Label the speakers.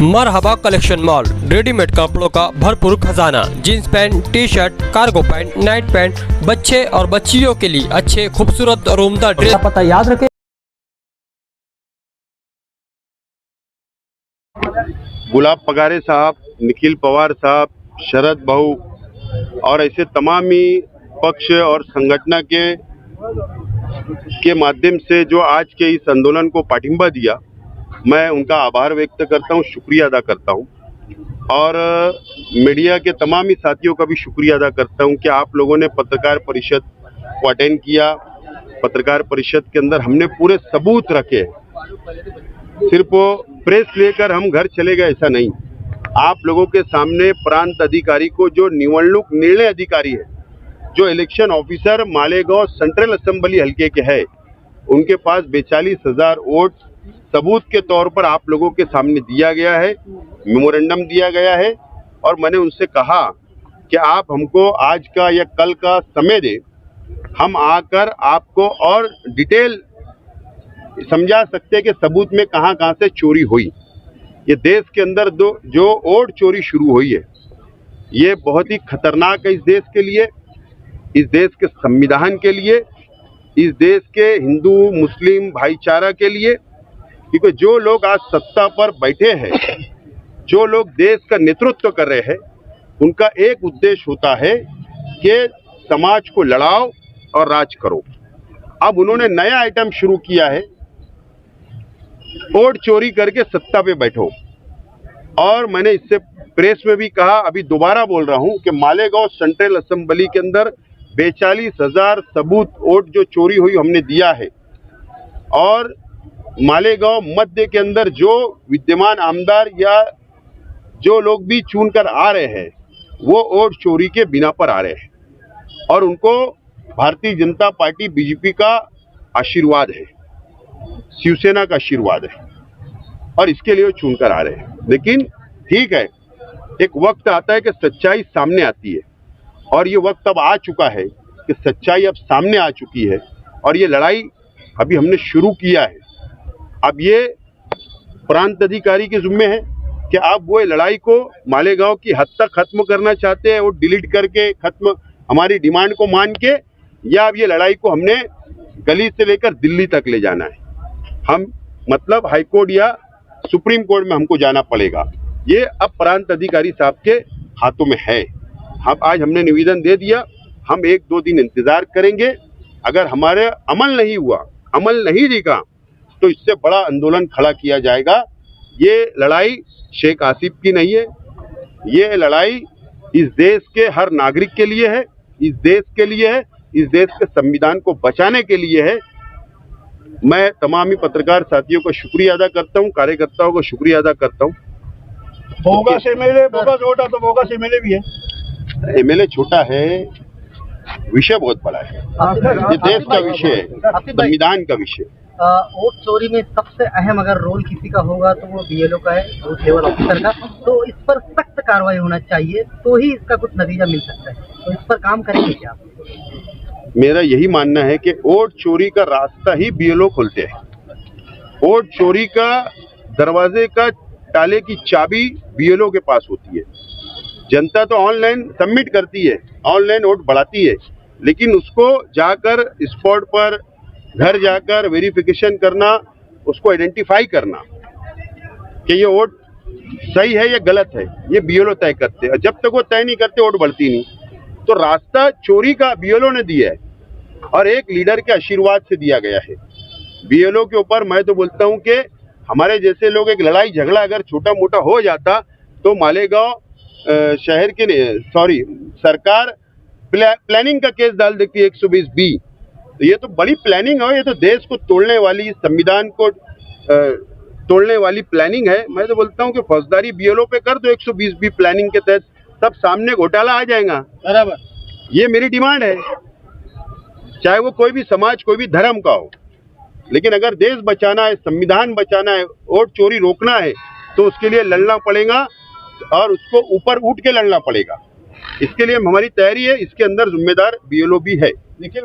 Speaker 1: मरहबा collection mall, readymade कपड़ों का भरपूर खजाना। Jeans pant, T shirt, cargo pant, night pant, बच्चे और बच्चियों के लिए अच्छे खूबसूरत और उम्दा ड्रेस।
Speaker 2: पता याद रखें।
Speaker 3: गुलाब पगारे साहब, निखिल पवार साहब, शरद भाऊ और ऐसे तमाम ही पक्ष और संगठन के माध्यम से जो आज के इस आंदोलन को पाठिंबा दिया, मैं उनका आभार व्यक्त करता हूं, शुक्रिया अदा करता हूं। और मीडिया के तमाम ही साथियों का भी शुक्रिया अदा करता हूं कि आप लोगों ने पत्रकार परिषद को अटेंड किया। पत्रकार परिषद के अंदर हमने पूरे सबूत रखे, सिर्फ वो प्रेस लेकर हम घर चले गए ऐसा नहीं। आप लोगों के सामने प्रांत अधिकारी को, जो निवडणूक निर्णय अधिकारी है, जो election officer Malegaon central assembly हल्के के है, उनके पास 42,000 वोट सबूत के तौर पर आप लोगों के सामने दिया गया है, मेमोरेंडम दिया गया है। और मैंने उनसे कहा कि आप हमको आज का या कल का समय दे, हम आकर आपको और डिटेल समझा सकते हैं कि सबूत में कहां कहां से चोरी हुई। ये देश के अंदर जो वोट चोरी शुरू हुई है, ये बहुत ही खतरनाक है इस देश के लिए, इस देश के संविधान के लिए, इस देश के हिंदू मुस्लिम भाईचारा के लिए। क्योंकि जो लोग आज सत्ता पर बैठे हैं, जो लोग देश का नेतृत्व कर रहे हैं, उनका एक उद्देश्य होता है कि समाज को लड़ाओ और राज करो। अब उन्होंने नया आइटम शुरू किया है, वोट चोरी करके सत्ता पे बैठो। और मैंने इससे प्रेस में भी कहा, अभी दोबारा बोल रहा हूं कि मालेगांव सेंट्रल असेंबली के अंदर 42,000 सबूत वोट जो चोरी हुई हमने दिया है। और मालेगांव मध्य के अंदर जो विद्यमान आमदार या जो लोग भी चुनकर आ रहे हैं, वो वोट चोरी के बिना पर आ रहे हैं और उनको भारतीय जनता पार्टी बीजेपी का आशीर्वाद है, शिवसेना का आशीर्वाद है और इसके लिए वो चुनकर आ रहे हैं। लेकिन ठीक है, एक वक्त आता है कि सच्चाई सामने आती है और ये वक्त अब आ चुका है कि सच्चाई अब सामने आ चुकी है और ये लड़ाई अभी हमने शुरू किया है। अब ये प्रांत अधिकारी के जिम्मे है कि आप वो लड़ाई को मालेगांव की हद तक खत्म करना चाहते हैं, वो डिलीट करके खत्म हमारी डिमांड को मान के, या अब ये लड़ाई को हमने गली से लेकर दिल्ली तक ले जाना है। हम मतलब हाई कोर्ट या सुप्रीम कोर्ट में हमको जाना पड़ेगा। ये अब प्रांत अधिकारी साहब के हाथों में है। हम आज हमने निवेदन दे दिया, हम 1-2 दिन इंतजार करेंगे। अगर हमारे अमल नहीं हुआ, अमल नहीं दिखा, तो इससे बड़ा आंदोलन खड़ा किया जाएगा। ये लड़ाई शेख आसिफ की नहीं है, ये लड़ाई इस देश के हर नागरिक के लिए है, इस देश के लिए है, इस देश के संविधान को बचाने के लिए है। मैं तमाम ही पत्रकार साथियों का शुक्रिया अदा करता हूं, कार्यकर्ताओं का शुक्रिया अदा करता हूं।
Speaker 4: बोगस एमएलए, बोगस वोट तो बोगस एमएलए भी है।
Speaker 3: एमएलए छोटा है, विषय बहुत बड़ा है। ये देश का विषय है, संविधान का विषय।
Speaker 2: वोट चोरी में सबसे अहम अगर रोल किसी का होगा तो वो बीएलओ का है, बूथ लेवल ऑफिसर का। तो इस पर सख्त कार्रवाई होना चाहिए, तो ही इसका कुछ नतीजा मिल सकता है। तो इस पर काम करेंगे क्या?
Speaker 3: मेरा यही मानना है कि वोट चोरी का रास्ता ही बीएलओ खोलते हैं। वोट चोरी का दरवाजे का ताले की चाबी बीएलओ के पास होती है। जनता तो ऑनलाइन सबमिट करती है, ऑनलाइन वोट बढ़ाती है, लेकिन उसको जाकर स्पॉट पर घर जाकर वेरिफिकेशन करना, उसको आइडेंटिफाई करना कि ये वोट सही है या गलत है, ये बीएलओ तय करते हैं। जब तक वो तय नहीं करते, वोट बढ़ती नहीं। तो रास्ता चोरी का बीएलओ ने दिया है और एक लीडर के आशीर्वाद से दिया गया है। बीएलओ के ऊपर मैं तो बोलता हूं कि हमारे जैसे लोग, एक लड़ाई झगड़ा अगर छोटा मोटा हो जाता तो मालेगांव शहर के सरकार प्लानिंग का केस डाल देती है 120B। तो ये तो बड़ी प्लानिंग है, ये तो देश को तोड़ने वाली, संविधान को तोड़ने वाली प्लानिंग है। मैं तो बोलता हूं कि फौजदारी बीएलओ पे कर दो 120B प्लानिंग के तहत, तब सामने घोटाला आ जाएगा। बराबर, ये मेरी डिमांड है, चाहे वो कोई भी समाज, कोई भी धर्म का हो। लेकिन अगर देश बचाना है, संविधान बचाना है, वोट चोरी रोकना है, तो उसके लिए लड़ना पड़ेगा और उसको ऊपर उठ के लड़ना पड़ेगा। इसके लिए हमारी तैयारी है, इसके अंदर जिम्मेदार बीएलओ भी है।